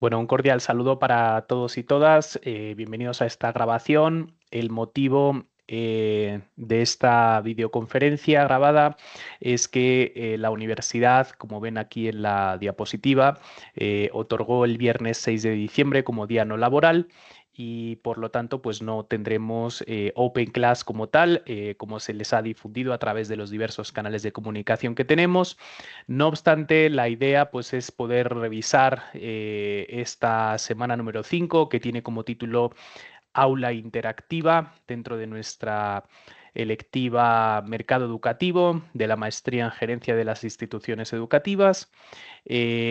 Bueno, un cordial saludo para todos y todas. Bienvenidos a esta grabación. El motivo de esta videoconferencia grabada es que la universidad, como ven aquí en la diapositiva, otorgó el viernes 6 de diciembre como día no laboral y por lo tanto pues no tendremos Open Class como tal, como se les ha difundido a través de los diversos canales de comunicación que tenemos. No obstante, la idea pues es poder revisar esta semana número 5 que tiene como título Aula Interactiva dentro de nuestra electiva Mercado Educativo de la Maestría en Gerencia de las Instituciones Educativas.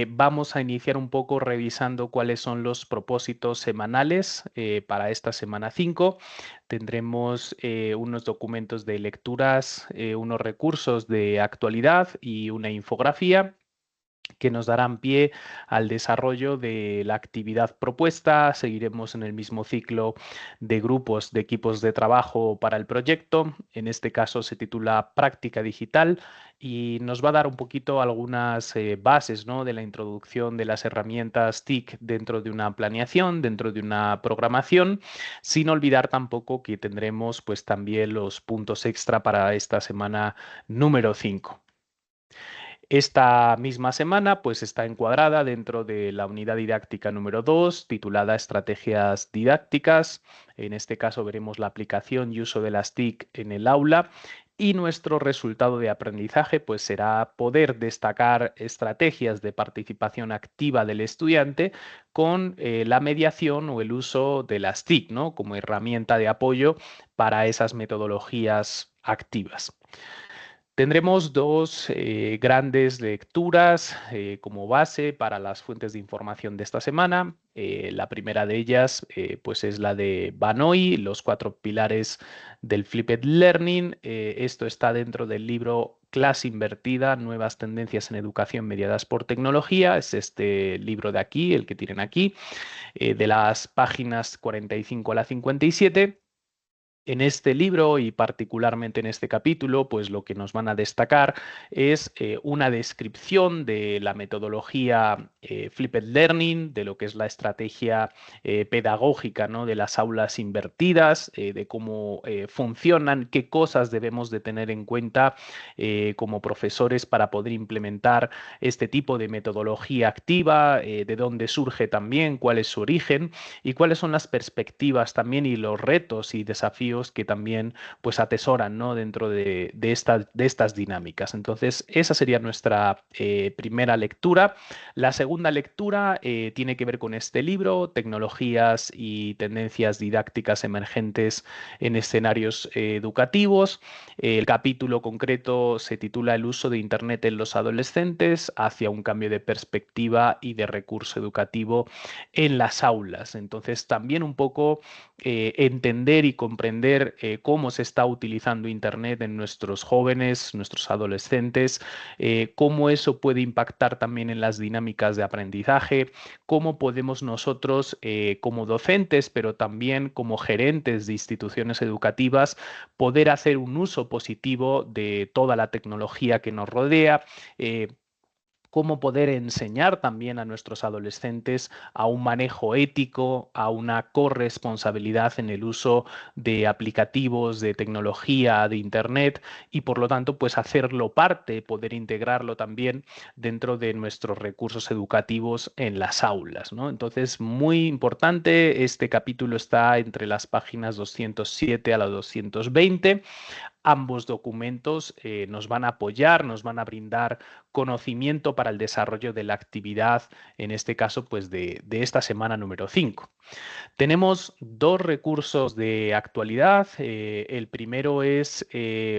Vamos a iniciar un poco revisando cuáles son los propósitos semanales para esta semana 5. Tendremos unos documentos de lecturas, unos recursos de actualidad y una infografía que nos darán pie al desarrollo de la actividad propuesta. Seguiremos en el mismo ciclo de grupos de equipos de trabajo para el proyecto. En este caso se titula Práctica Digital y nos va a dar un poquito algunas bases, ¿no?, de la introducción de las herramientas TIC dentro de una planeación, dentro de una programación, sin olvidar tampoco que tendremos pues también los puntos extra para esta semana número 5. Esta misma semana pues está encuadrada dentro de la unidad didáctica número 2 titulada Estrategias didácticas. En este caso veremos la aplicación y uso de las TIC en el aula y nuestro resultado de aprendizaje pues será poder destacar estrategias de participación activa del estudiante con la mediación o el uso de las TIC, ¿no?, como herramienta de apoyo para esas metodologías activas. Tendremos dos grandes lecturas como base para las fuentes de información de esta semana. La primera de ellas pues es la de Banoy, los 4 pilares del Flipped Learning. Esto está dentro del libro Clase Invertida, Nuevas Tendencias en Educación Mediadas por Tecnología. Es este libro de aquí, el que tienen aquí, de las páginas 45 a la 57. En este libro y particularmente en este capítulo, pues lo que nos van a destacar es una descripción de la metodología Flipped Learning, de lo que es la estrategia pedagógica, ¿no?, de las aulas invertidas, de cómo funcionan, qué cosas debemos de tener en cuenta como profesores para poder implementar este tipo de metodología activa, de dónde surge también, cuál es su origen y cuáles son las perspectivas también y los retos y desafíos que también pues atesoran, ¿no?, dentro de estas dinámicas. Entonces, esa sería nuestra primera lectura. La segunda lectura tiene que ver con este libro, Tecnologías y Tendencias Didácticas Emergentes en Escenarios Educativos. El capítulo concreto se titula El uso de Internet en los adolescentes hacia un cambio de perspectiva y de recurso educativo en las aulas. Entonces, también un poco entender y comprender cómo se está utilizando Internet en nuestros jóvenes, nuestros adolescentes, cómo eso puede impactar también en las dinámicas de aprendizaje, cómo podemos nosotros como docentes, pero también como gerentes de instituciones educativas, poder hacer un uso positivo de toda la tecnología que nos rodea. Cómo poder enseñar también a nuestros adolescentes a un manejo ético, a una corresponsabilidad en el uso de aplicativos, de tecnología, de Internet y por lo tanto pues hacerlo parte, poder integrarlo también dentro de nuestros recursos educativos en las aulas, ¿no? Entonces, muy importante, este capítulo está entre las páginas 207 a la 220. Ambos documentos nos van a apoyar, nos van a brindar conocimiento para el desarrollo de la actividad, en este caso, pues de esta semana número 5. Tenemos dos recursos de actualidad. El primero es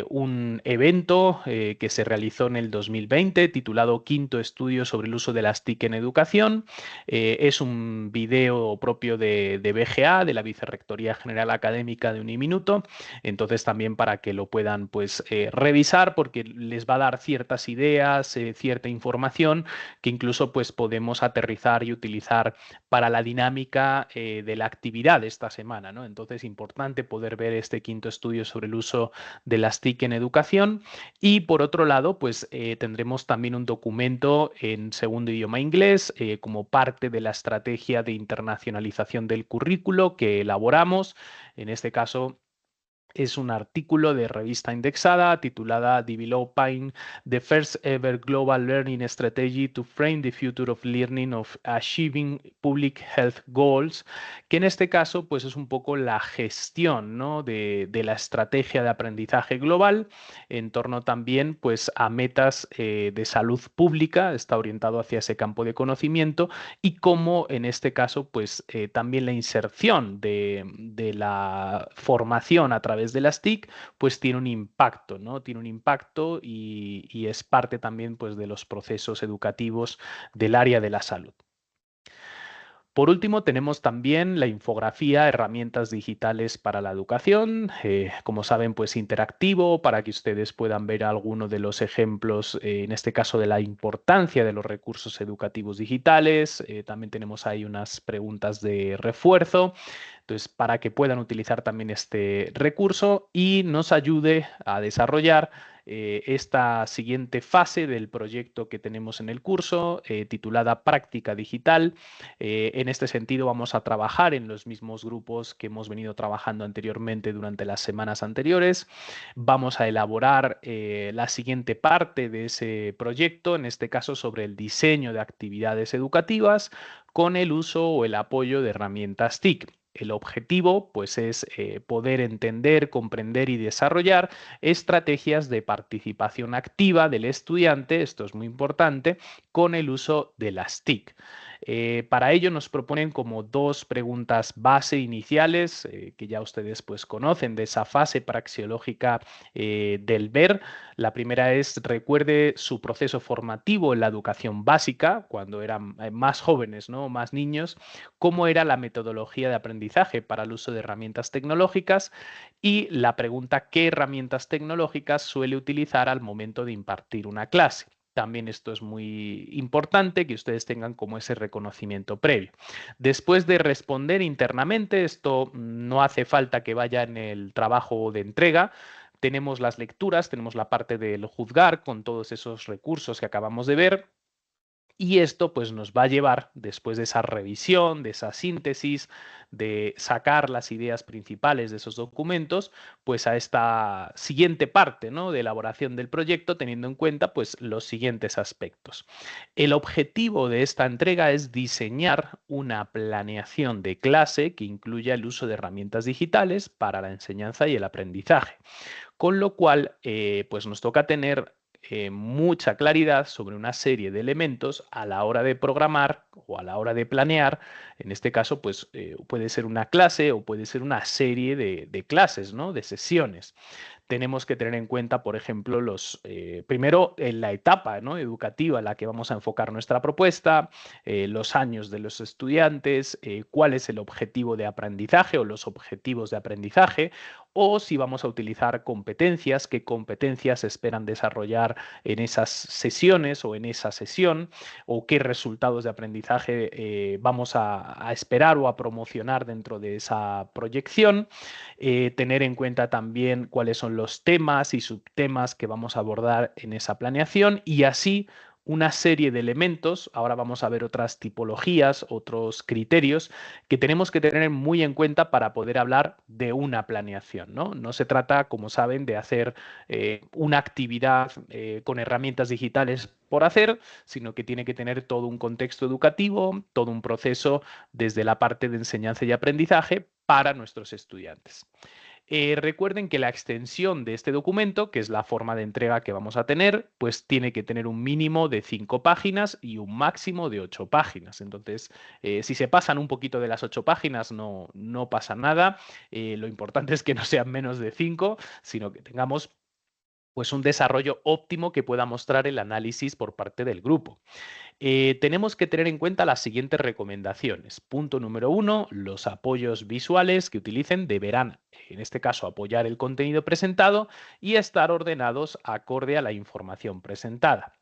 un evento que se realizó en el 2020 titulado Quinto Estudio sobre el uso de las TIC en educación. Es un video propio de BGA, de la Vicerrectoría General Académica de Uniminuto. Entonces también para que lo puedan pues revisar, porque les va a dar ciertas ideas, cierta información que incluso pues podemos aterrizar y utilizar para la dinámica de la actividad de esta semana, ¿no? Entonces, importante poder ver este quinto estudio sobre el uso de las TIC en educación. Y por otro lado, pues tendremos también un documento en segundo idioma inglés como parte de la estrategia de internacionalización del currículo que elaboramos. En este caso, es un artículo de revista indexada titulada Developing the First Ever Global Learning Strategy to Frame the Future of Learning of Achieving Public Health Goals, que en este caso pues es un poco la gestión, ¿no? de la estrategia de aprendizaje global en torno también pues a metas de salud pública, está orientado hacia ese campo de conocimiento y cómo en este caso pues también la inserción de la formación a través de las TIC pues tiene un impacto, ¿no? Tiene un impacto y es parte también pues de los procesos educativos del área de la salud. Por último, tenemos también la infografía, herramientas digitales para la educación, como saben, pues interactivo para que ustedes puedan ver alguno de los ejemplos, en este caso de la importancia de los recursos educativos digitales. También tenemos ahí unas preguntas de refuerzo. Entonces, para que puedan utilizar también este recurso y nos ayude a desarrollar esta siguiente fase del proyecto que tenemos en el curso, titulada Práctica Digital. En este sentido, vamos a trabajar en los mismos grupos que hemos venido trabajando anteriormente durante las semanas anteriores. Vamos a elaborar la siguiente parte de ese proyecto, en este caso sobre el diseño de actividades educativas con el uso o el apoyo de herramientas TIC. El objetivo, pues, es poder entender, comprender y desarrollar estrategias de participación activa del estudiante, esto es muy importante, con el uso de las TIC. Para ello nos proponen como dos preguntas base iniciales que ya ustedes pues conocen de esa fase praxeológica del ver. La primera es, recuerde su proceso formativo en la educación básica, cuando eran más jóvenes, ¿no? Más niños, cómo era la metodología de aprendizaje para el uso de herramientas tecnológicas y la pregunta, ¿qué herramientas tecnológicas suele utilizar al momento de impartir una clase? También esto es muy importante que ustedes tengan como ese reconocimiento previo. Después de responder internamente, esto no hace falta que vaya en el trabajo de entrega. Tenemos las lecturas, tenemos la parte del juzgar con todos esos recursos que acabamos de ver. Y esto pues nos va a llevar, después de esa revisión, de esa síntesis, de sacar las ideas principales de esos documentos, pues a esta siguiente parte, ¿no? de elaboración del proyecto, teniendo en cuenta pues los siguientes aspectos. El objetivo de esta entrega es diseñar una planeación de clase que incluya el uso de herramientas digitales para la enseñanza y el aprendizaje. Con lo cual, pues nos toca tener mucha claridad sobre una serie de elementos a la hora de programar o a la hora de planear. En este caso, pues puede ser una clase o puede ser una serie de clases, ¿no? De sesiones. Tenemos que tener en cuenta, por ejemplo, primero en la etapa, ¿no? educativa en la que vamos a enfocar nuestra propuesta, los años de los estudiantes, cuál es el objetivo de aprendizaje o los objetivos de aprendizaje, o si vamos a utilizar competencias, qué competencias esperan desarrollar en esas sesiones o en esa sesión, o qué resultados de aprendizaje vamos a esperar o a promocionar dentro de esa proyección. Tener en cuenta también cuáles son los temas y subtemas que vamos a abordar en esa planeación y así una serie de elementos. Ahora vamos a ver otras tipologías, otros criterios que tenemos que tener muy en cuenta para poder hablar de una planeación, ¿no? No se trata, como saben, de hacer una actividad con herramientas digitales por hacer, sino que tiene que tener todo un contexto educativo, todo un proceso desde la parte de enseñanza y aprendizaje para nuestros estudiantes. Recuerden que la extensión de este documento, que es la forma de entrega que vamos a tener, pues tiene que tener un mínimo de 5 páginas y un máximo de 8 páginas. Entonces, si se pasan un poquito de las 8 páginas, no pasa nada. Lo importante es que no sean menos de 5, sino que tengamos pues un desarrollo óptimo que pueda mostrar el análisis por parte del grupo. Tenemos que tener en cuenta las siguientes recomendaciones. Punto número 1, los apoyos visuales que utilicen deberán, en este caso, apoyar el contenido presentado y estar ordenados acorde a la información presentada.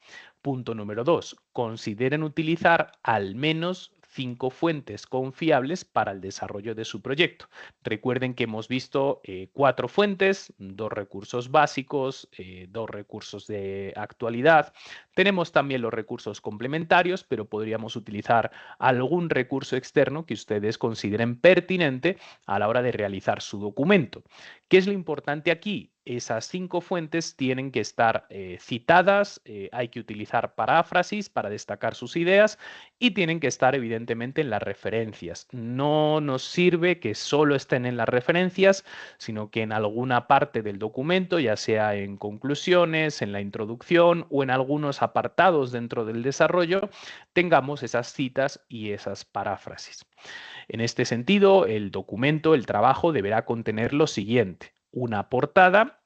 Punto número 2, consideren utilizar al menos 5 fuentes confiables para el desarrollo de su proyecto. Recuerden que hemos visto 4 fuentes, 2 recursos básicos, 2 recursos de actualidad. Tenemos también los recursos complementarios, pero podríamos utilizar algún recurso externo que ustedes consideren pertinente a la hora de realizar su documento. ¿Qué es lo importante aquí? Esas 5 fuentes tienen que estar citadas, hay que utilizar paráfrasis para destacar sus ideas y tienen que estar evidentemente en las referencias. No nos sirve que solo estén en las referencias, sino que en alguna parte del documento, ya sea en conclusiones, en la introducción o en algunos apartados dentro del desarrollo, tengamos esas citas y esas paráfrasis. En este sentido, el documento, el trabajo, deberá contener lo siguiente: una portada.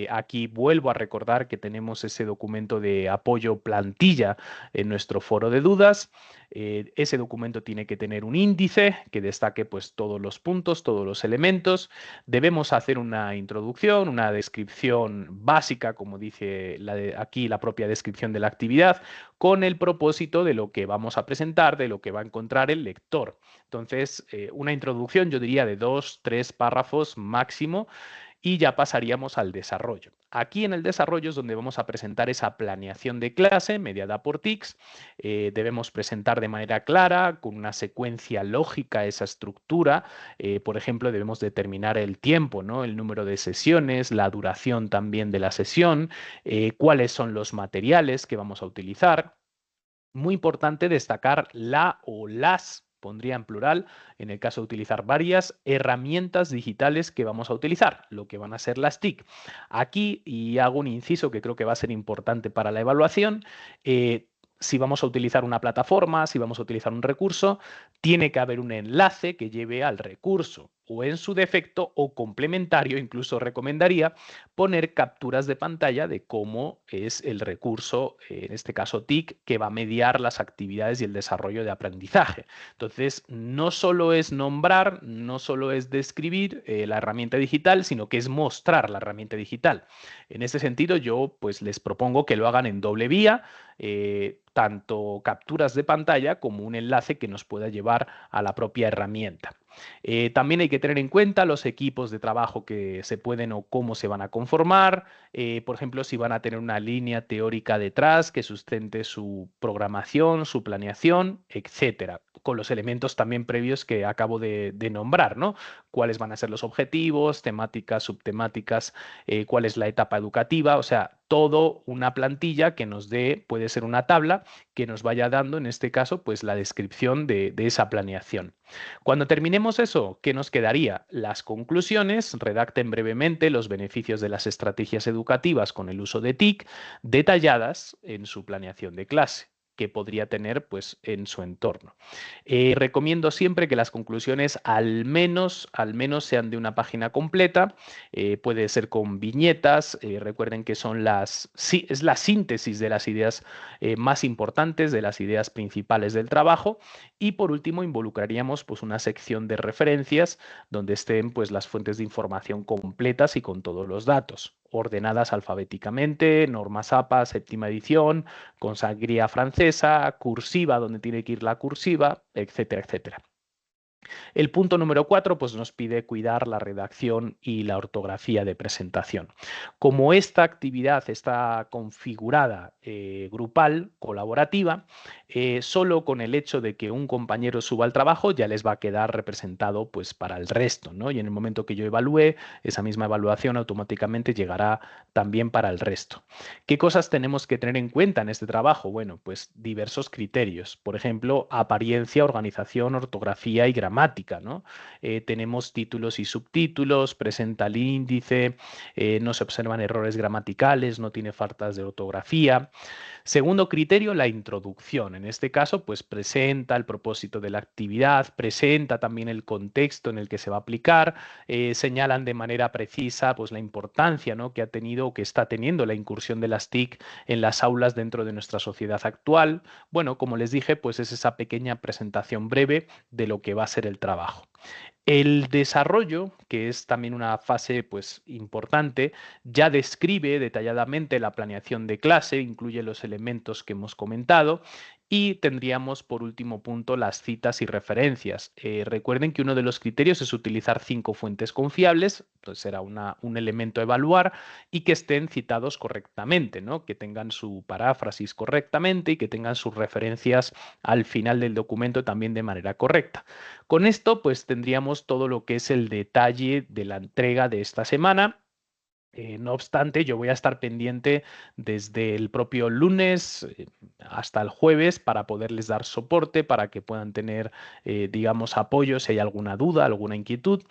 Aquí vuelvo a recordar que tenemos ese documento de apoyo plantilla en nuestro foro de dudas. Ese documento tiene que tener un índice que destaque pues todos los puntos, todos los elementos. Debemos hacer una introducción, una descripción básica, como dice aquí la propia descripción de la actividad, con el propósito de lo que vamos a presentar, de lo que va a encontrar el lector. Entonces, una introducción, yo diría, de 2, 3 párrafos máximo, y ya pasaríamos al desarrollo. Aquí en el desarrollo es donde vamos a presentar esa planeación de clase mediada por TICS. Debemos presentar de manera clara, con una secuencia lógica, esa estructura. Por ejemplo, debemos determinar el tiempo, ¿no? El número de sesiones, la duración también de la sesión, cuáles son los materiales que vamos a utilizar. Muy importante destacar la o las, pondría en plural, en el caso de utilizar varias herramientas digitales que vamos a utilizar, lo que van a ser las TIC. Aquí, y hago un inciso que creo que va a ser importante para la evaluación, si vamos a utilizar una plataforma, si vamos a utilizar un recurso, tiene que haber un enlace que lleve al recurso, o en su defecto o complementario, incluso recomendaría poner capturas de pantalla de cómo es el recurso, en este caso TIC, que va a mediar las actividades y el desarrollo de aprendizaje. Entonces, no solo es nombrar, no solo es describir la herramienta digital, sino que es mostrar la herramienta digital. En ese sentido, yo pues les propongo que lo hagan en doble vía, tanto capturas de pantalla como un enlace que nos pueda llevar a la propia herramienta. También hay que tener en cuenta los equipos de trabajo que se pueden o cómo se van a conformar. Por ejemplo, si van a tener una línea teórica detrás que sustente su programación, su planeación, etcétera, con los elementos también previos que acabo de nombrar, ¿no? Cuáles van a ser los objetivos, temáticas, subtemáticas, cuál es la etapa educativa, o sea, todo una plantilla que nos dé, puede ser una tabla, que nos vaya dando, en este caso, pues la descripción de esa planeación. Cuando terminemos eso, ¿qué nos quedaría? Las conclusiones, redacten brevemente los beneficios de las estrategias educativas con el uso de TIC, detalladas en su planeación de clase que podría tener pues en su entorno. Recomiendo siempre que las conclusiones al menos sean de una página completa, puede ser con viñetas, recuerden que son es la síntesis de las ideas más importantes, de las ideas principales del trabajo, y por último involucraríamos pues una sección de referencias donde estén pues las fuentes de información completas y con todos los datos ordenadas alfabéticamente, normas APA, séptima edición, con sangría francesa, cursiva, donde tiene que ir la cursiva, etcétera, etcétera. El punto número 4 pues nos pide cuidar la redacción y la ortografía de presentación. Como esta actividad está configurada grupal, colaborativa, solo con el hecho de que un compañero suba el trabajo ya les va a quedar representado pues para el resto, ¿no? Y en el momento que yo evalúe, esa misma evaluación automáticamente llegará también para el resto. ¿Qué cosas tenemos que tener en cuenta en este trabajo? Bueno, pues diversos criterios. Por ejemplo, apariencia, organización, ortografía y gramática. gramática, ¿no? Tenemos títulos y subtítulos, presenta el índice, no se observan errores gramaticales, no tiene faltas de ortografía. Segundo criterio, la introducción. En este caso, pues presenta el propósito de la actividad, presenta también el contexto en el que se va a aplicar, señalan de manera precisa pues la importancia, ¿no?, que ha tenido o que está teniendo la incursión de las TIC en las aulas dentro de nuestra sociedad actual. Bueno, como les dije, pues es esa pequeña presentación breve de lo que va a ser el trabajo. El desarrollo, que es también una fase pues importante, ya describe detalladamente la planeación de clase, incluye los elementos que hemos comentado y tendríamos por último punto las citas y referencias. Recuerden que uno de los criterios es utilizar 5 fuentes confiables, entonces será un elemento a evaluar y que estén citados correctamente, ¿no? Que tengan su paráfrasis correctamente y que tengan sus referencias al final del documento también de manera correcta. Con esto, pues tendríamos todo lo que es el detalle de la entrega de esta semana. No obstante, yo voy a estar pendiente desde el propio lunes hasta el jueves para poderles dar soporte, para que puedan tener, digamos, apoyo si hay alguna duda, alguna inquietud.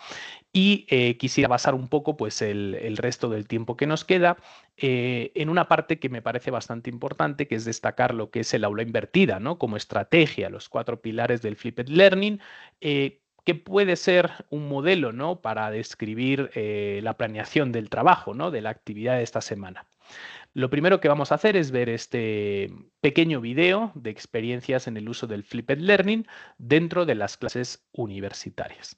Y quisiera basar un poco pues, el resto del tiempo que nos queda en una parte que me parece bastante importante, que es destacar lo que es el aula invertida, ¿no?, como estrategia, los 4 pilares del Flipped Learning. Que puede ser un modelo, ¿no?, para describir la planeación del trabajo, ¿no?, de la actividad de esta semana. Lo primero que vamos a hacer es ver este pequeño video de experiencias en el uso del Flipped Learning dentro de las clases universitarias.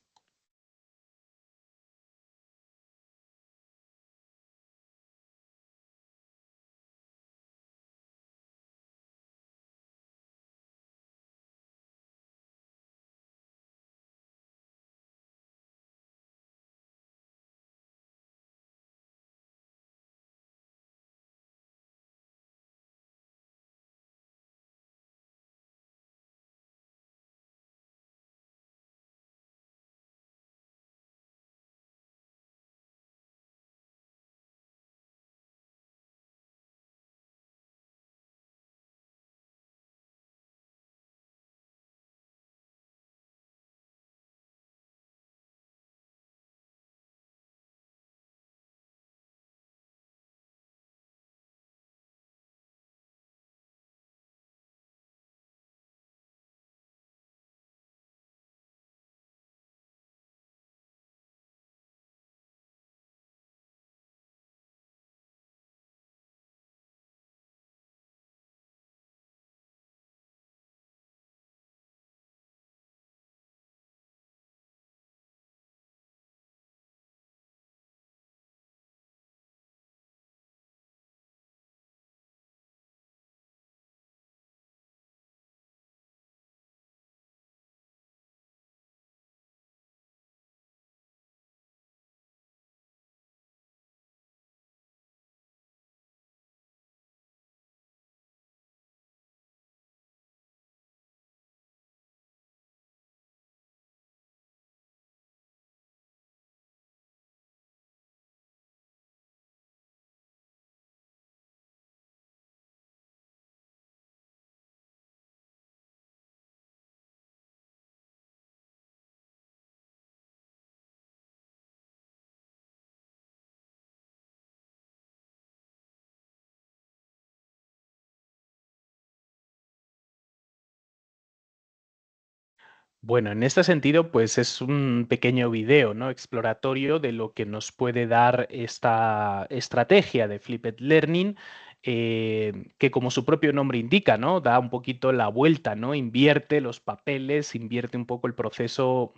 Bueno, en este sentido, pues es un pequeño video, ¿no?, exploratorio de lo que nos puede dar esta estrategia de Flipped Learning, que como su propio nombre indica, ¿no?, da un poquito la vuelta, ¿no?, invierte los papeles, invierte un poco el proceso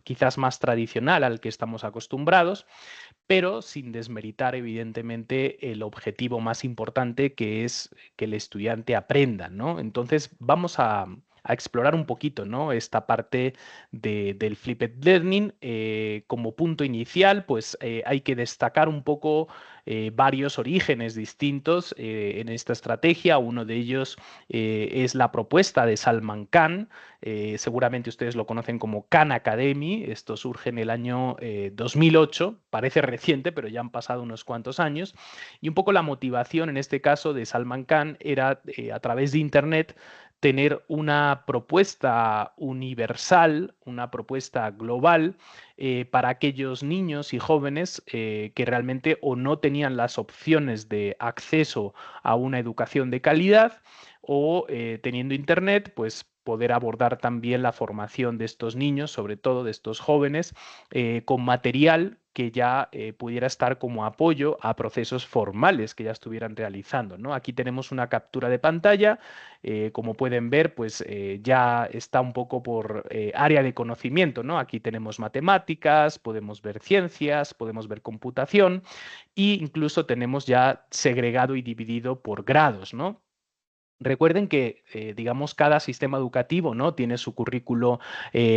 quizás más tradicional al que estamos acostumbrados, pero sin desmeritar evidentemente el objetivo más importante, que es que el estudiante aprenda, ¿no? Entonces vamos a explorar un poquito, ¿no?, esta parte del Flipped Learning. Como punto inicial, pues hay que destacar un poco varios orígenes distintos en esta estrategia. Uno de ellos es la propuesta de Salman Khan. Seguramente ustedes lo conocen como Khan Academy. Esto surge en el año 2008, parece reciente, pero ya han pasado unos cuantos años. Y un poco la motivación en este caso de Salman Khan era a través de Internet tener una propuesta universal, una propuesta global para aquellos niños y jóvenes que realmente o no tenían las opciones de acceso a una educación de calidad o teniendo internet, pues poder abordar también la formación de estos niños, sobre todo de estos jóvenes, con material que ya pudiera estar como apoyo a procesos formales que ya estuvieran realizando, ¿no? Aquí tenemos una captura de pantalla, como pueden ver, pues ya está un poco por área de conocimiento, ¿no? Aquí tenemos matemáticas, podemos ver ciencias, podemos ver computación e incluso tenemos ya segregado y dividido por grados, ¿no? Recuerden que, digamos, cada sistema educativo, ¿no? Tiene su currículo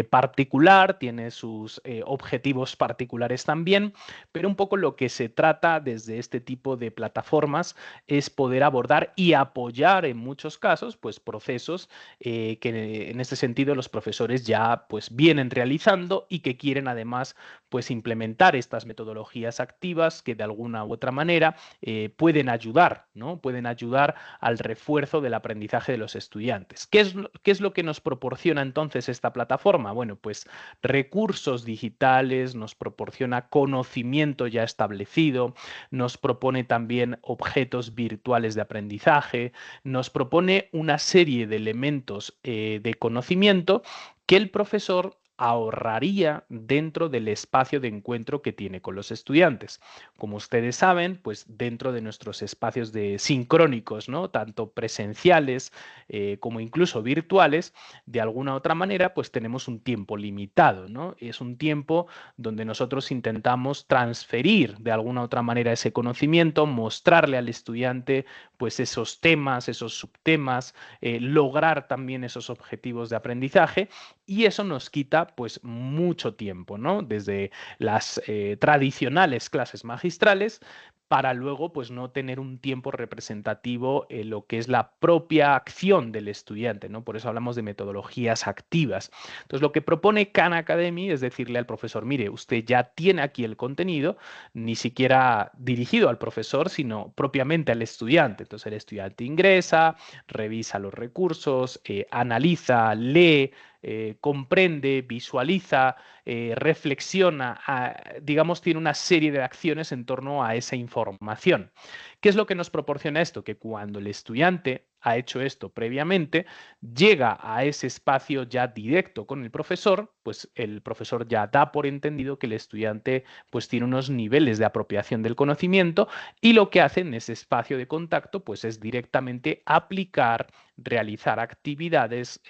particular, tiene sus objetivos particulares también, pero un poco lo que se trata desde este tipo de plataformas es poder abordar y apoyar en muchos casos, pues, procesos que en este sentido los profesores ya, pues, vienen realizando y que quieren además, pues, implementar estas metodologías activas que de alguna u otra manera pueden ayudar, ¿no? Pueden ayudar al refuerzo del aprendizaje de los estudiantes. Qué es lo que nos proporciona entonces esta plataforma? Bueno, pues recursos digitales, nos proporciona conocimiento ya establecido, nos propone también objetos virtuales de aprendizaje, nos propone una serie de elementos de conocimiento que el profesor ahorraría dentro del espacio de encuentro que tiene con los estudiantes. Como ustedes saben, pues dentro de nuestros espacios de sincrónicos, ¿no? Tanto presenciales como incluso virtuales, de alguna u otra manera, pues tenemos un tiempo limitado, ¿no? Es un tiempo donde nosotros intentamos transferir de alguna u otra manera ese conocimiento, mostrarle al estudiante pues esos temas, esos subtemas, lograr también esos objetivos de aprendizaje y eso nos quita pues mucho tiempo, ¿no? Desde las tradicionales clases magistrales para luego pues no tener un tiempo representativo en lo que es la propia acción del estudiante, ¿no? Por eso hablamos de metodologías activas. Entonces, lo que propone Khan Academy es decirle al profesor, mire, usted ya tiene aquí el contenido, ni siquiera dirigido al profesor, sino propiamente al estudiante. Entonces, el estudiante ingresa, revisa los recursos, analiza, lee, comprende, visualiza, reflexiona, digamos, tiene una serie de acciones en torno a esa información. ¿Qué es lo que nos proporciona esto? Que cuando el estudiante ha hecho esto previamente, llega a ese espacio ya directo con el profesor, pues el profesor ya da por entendido que el estudiante pues tiene unos niveles de apropiación del conocimiento y lo que hace en ese espacio de contacto pues es directamente aplicar, realizar actividades,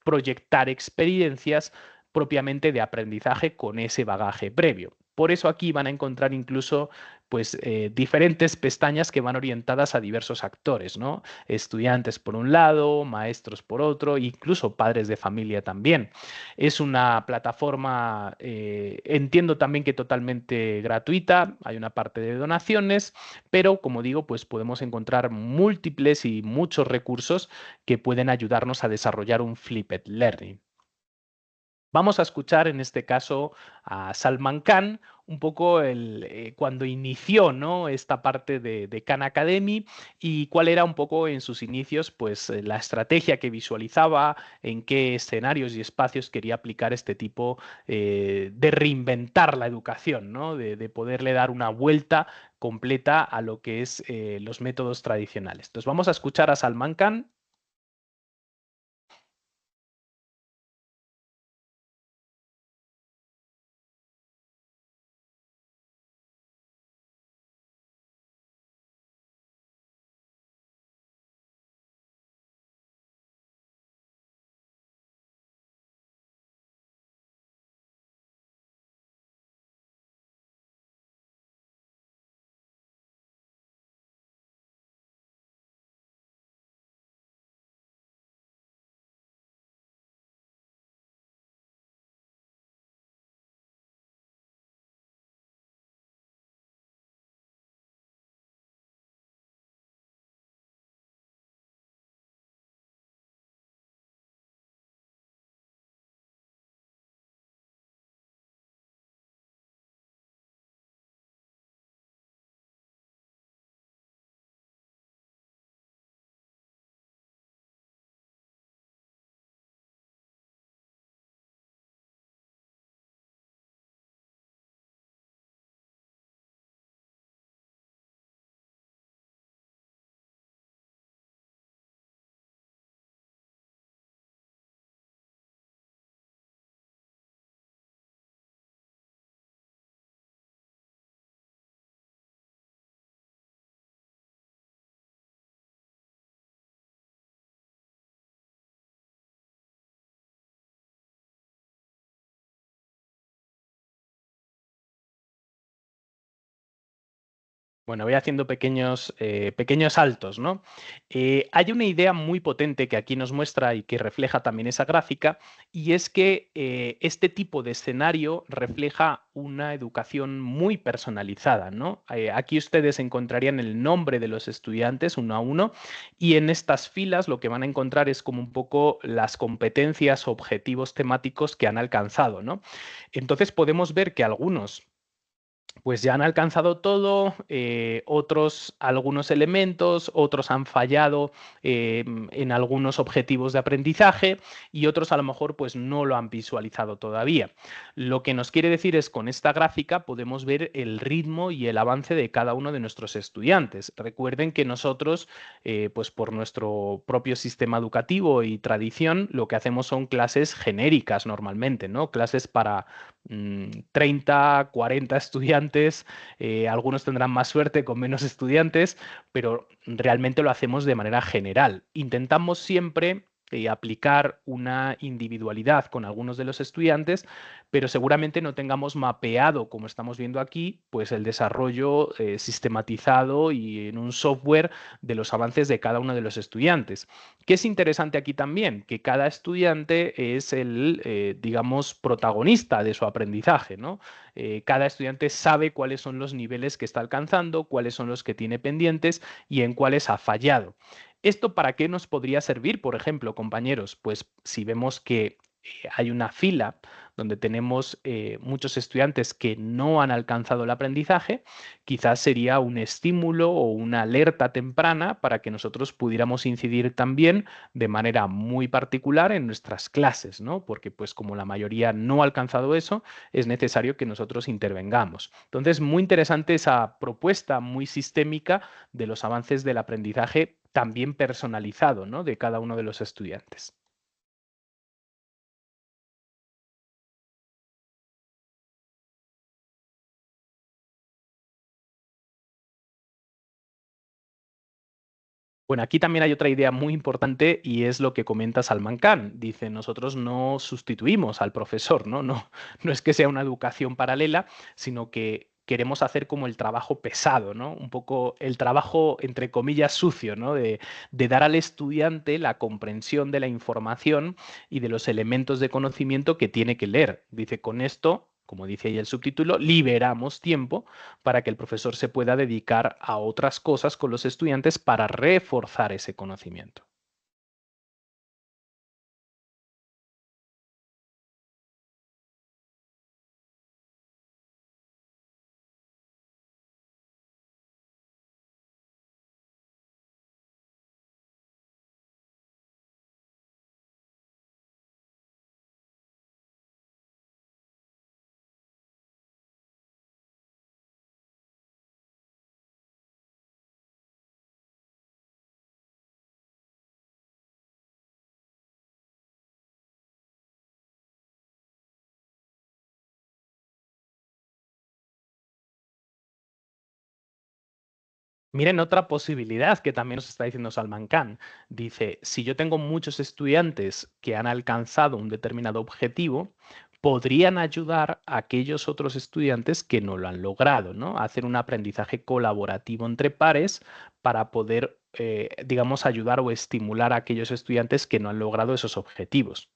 proyectar experiencias propiamente de aprendizaje con ese bagaje previo. Por eso aquí van a encontrar incluso pues diferentes pestañas que van orientadas a diversos actores, ¿no? Estudiantes por un lado, maestros por otro, incluso padres de familia también. Es una plataforma, entiendo también que totalmente gratuita, hay una parte de donaciones, pero como digo, pues podemos encontrar múltiples y muchos recursos que pueden ayudarnos a desarrollar un flipped learning. Vamos a escuchar en este caso a Salman Khan un poco cuando inició, ¿no? Esta parte de Khan Academy y cuál era un poco en sus inicios pues la estrategia que visualizaba, en qué escenarios y espacios quería aplicar este tipo de reinventar la educación, ¿no? De poderle dar una vuelta completa a lo que es los métodos tradicionales. Entonces vamos a escuchar a Salman Khan. Bueno, voy haciendo pequeños saltos, ¿no? Hay una idea muy potente que aquí nos muestra y que refleja también esa gráfica, y es que este tipo de escenario refleja una educación muy personalizada, ¿no? Aquí ustedes encontrarían el nombre de los estudiantes uno a uno, y en estas filas lo que van a encontrar es como un poco las competencias o objetivos temáticos que han alcanzado, ¿no? Entonces podemos ver que algunos pues ya han alcanzado todo, otros algunos elementos, otros han fallado en algunos objetivos de aprendizaje y otros a lo mejor pues no lo han visualizado todavía. Lo que nos quiere decir es con esta gráfica podemos ver el ritmo y el avance de cada uno de nuestros estudiantes. Recuerden que nosotros, pues por nuestro propio sistema educativo y tradición, lo que hacemos son clases genéricas normalmente, ¿no? Clases para 30, 40 estudiantes, algunos tendrán más suerte con menos estudiantes, pero realmente lo hacemos de manera general. Intentamos siempre aplicar una individualidad con algunos de los estudiantes, pero seguramente no tengamos mapeado, como estamos viendo aquí, pues el desarrollo sistematizado y en un software de los avances de cada uno de los estudiantes. ¿Qué es interesante aquí también? Que cada estudiante es el, digamos, protagonista de su aprendizaje, ¿no? Cada estudiante sabe cuáles son los niveles que está alcanzando, cuáles son los que tiene pendientes y en cuáles ha fallado. ¿Esto para qué nos podría servir, por ejemplo, compañeros? Pues si vemos que hay una fila donde tenemos muchos estudiantes que no han alcanzado el aprendizaje, quizás sería un estímulo o una alerta temprana para que nosotros pudiéramos incidir también de manera muy particular en nuestras clases, ¿no? Porque pues como la mayoría no ha alcanzado eso, es necesario que nosotros intervengamos. Entonces, muy interesante esa propuesta muy sistémica de los avances del aprendizaje también personalizado, ¿no? De cada uno de los estudiantes. Bueno, aquí también hay otra idea muy importante y es lo que comenta Salman Khan. Dice, nosotros no sustituimos al profesor, ¿no? No es que sea una educación paralela, sino que queremos hacer como el trabajo pesado, ¿no? Un poco el trabajo, entre comillas, sucio, ¿no? De dar al estudiante la comprensión de la información y de los elementos de conocimiento que tiene que leer. Dice, con esto, como dice ahí el subtítulo, liberamos tiempo para que el profesor se pueda dedicar a otras cosas con los estudiantes para reforzar ese conocimiento. Miren otra posibilidad que también nos está diciendo Salman Khan. Dice, si yo tengo muchos estudiantes que han alcanzado un determinado objetivo, podrían ayudar a aquellos otros estudiantes que no lo han logrado, ¿no? A hacer un aprendizaje colaborativo entre pares para poder, digamos, ayudar o estimular a aquellos estudiantes que no han logrado esos objetivos.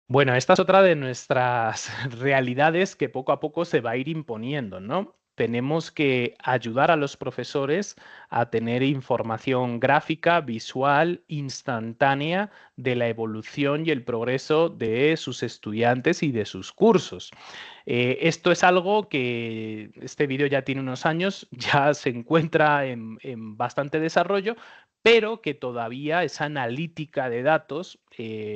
Bueno, esta es otra de nuestras realidades que poco a poco se va a ir imponiendo, ¿no? Tenemos que ayudar a los profesores a tener información gráfica, visual, instantánea de la evolución y el progreso de sus estudiantes y de sus cursos. Esto es algo que este vídeo ya tiene unos años, ya se encuentra en bastante desarrollo, pero que todavía esa analítica de datos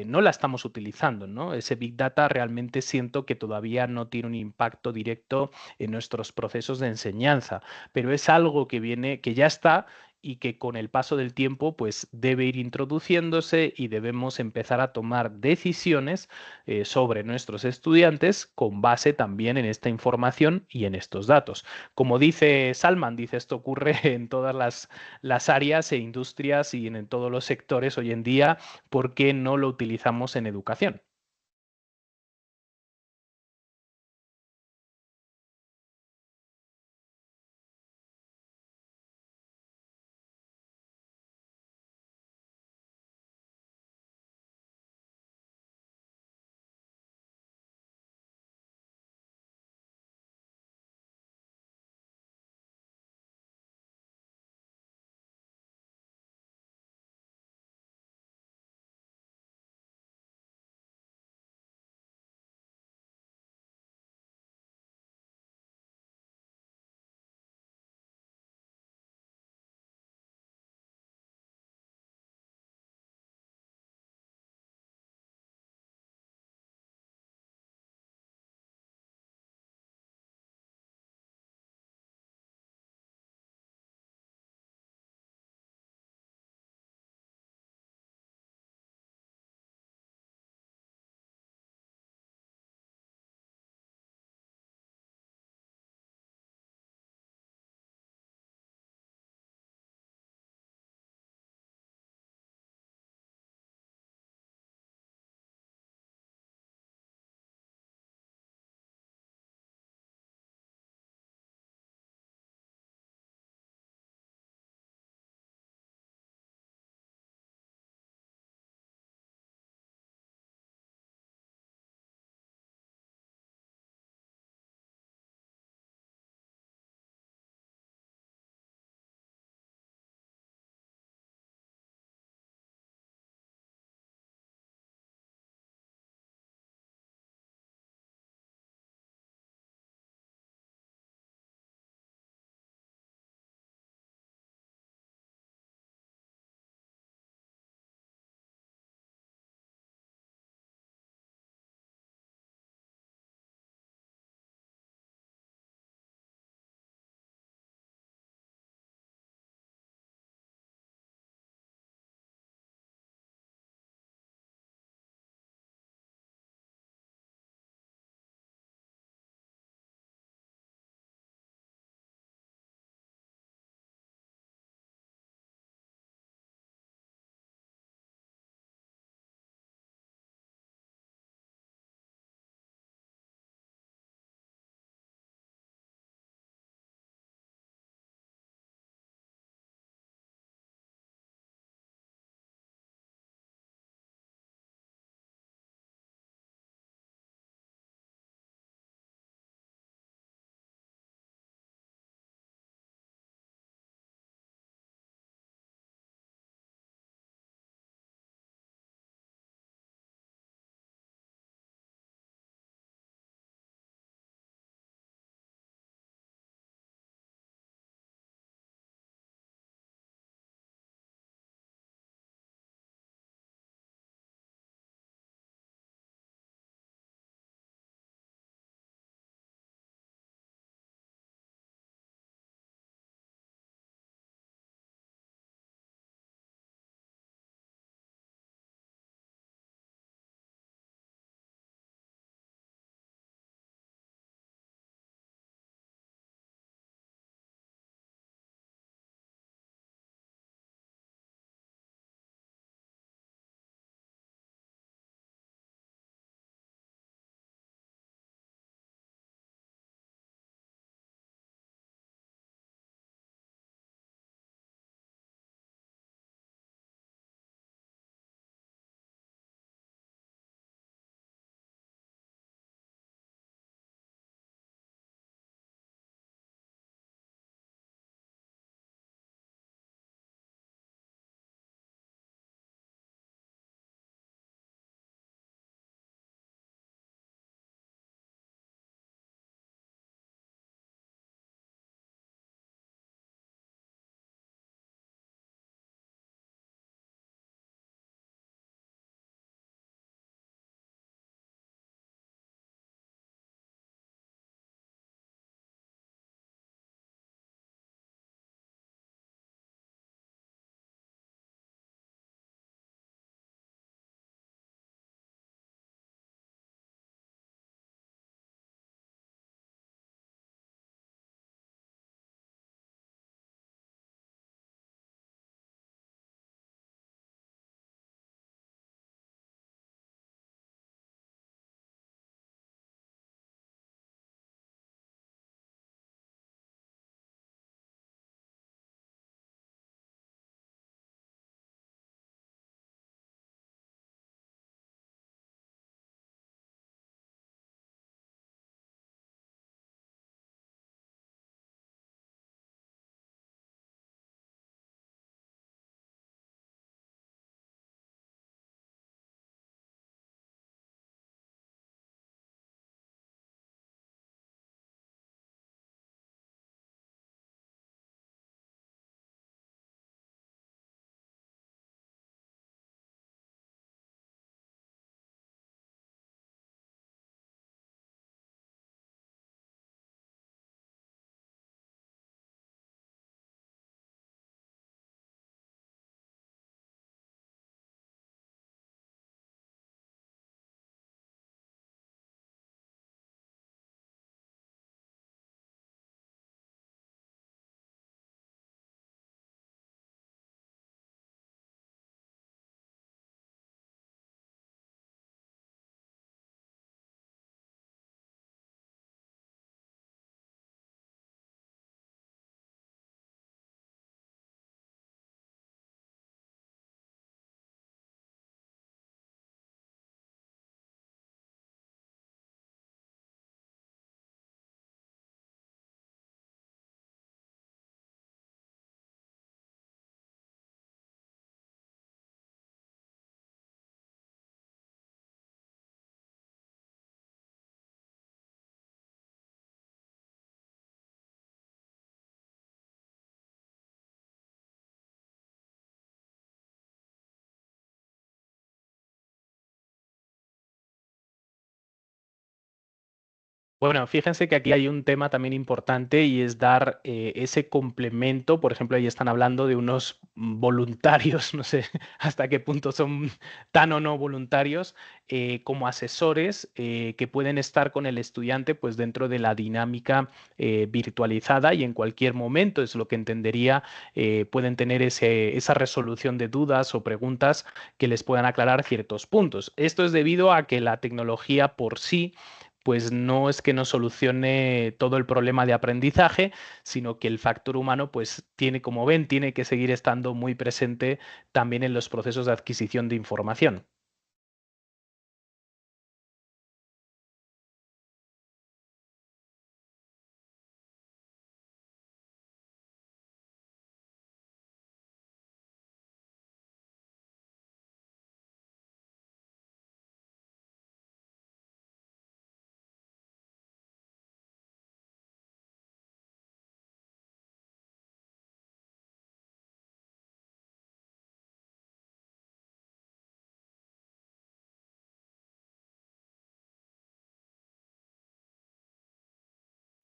no la estamos utilizando, ¿no? Ese Big Data realmente siento que todavía no tiene un impacto directo en nuestros procesos de enseñanza, pero es algo que viene, que ya está y que con el paso del tiempo pues debe ir introduciéndose y debemos empezar a tomar decisiones sobre nuestros estudiantes con base también en esta información y en estos datos. Como dice Salman, dice esto ocurre en todas las áreas e industrias y en todos los sectores hoy en día, ¿por qué no lo utilizamos en educación? Bueno, fíjense que aquí hay un tema también importante y es dar ese complemento. Por ejemplo, ahí están hablando de unos voluntarios, no sé hasta qué punto son tan o no voluntarios, como asesores que pueden estar con el estudiante pues dentro de la dinámica virtualizada y en cualquier momento, es lo que entendería, pueden tener esa resolución de dudas o preguntas que les puedan aclarar ciertos puntos. Esto es debido a que la tecnología por sí pues no es que no solucione todo el problema de aprendizaje, sino que el factor humano, pues tiene, como ven, tiene que seguir estando muy presente también en los procesos de adquisición de información.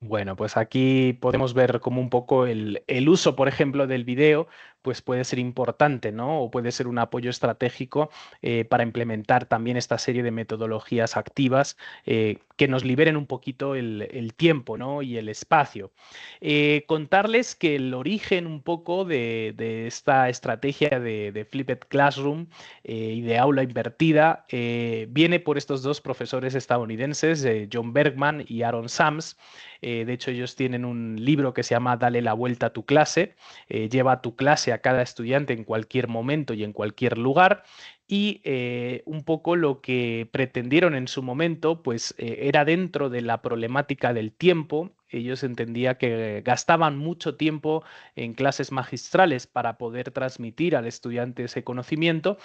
Bueno, pues aquí podemos ver como un poco el uso, por ejemplo, del video, pues puede ser importante, ¿no? O puede ser un apoyo estratégico para implementar también esta serie de metodologías activas que nos liberen un poquito el tiempo, ¿no? Y el espacio. Contarles que el origen un poco de esta estrategia de Flipped Classroom y de aula invertida viene por estos dos profesores estadounidenses, John Bergman y Aaron Sams. De hecho, ellos tienen un libro que se llama Dale la vuelta a tu clase. Lleva tu clase a cada estudiante en cualquier momento y en cualquier lugar. Y un poco lo que pretendieron en su momento, pues era dentro de la problemática del tiempo. Ellos entendían que gastaban mucho tiempo en clases magistrales para poder transmitir al estudiante ese conocimiento,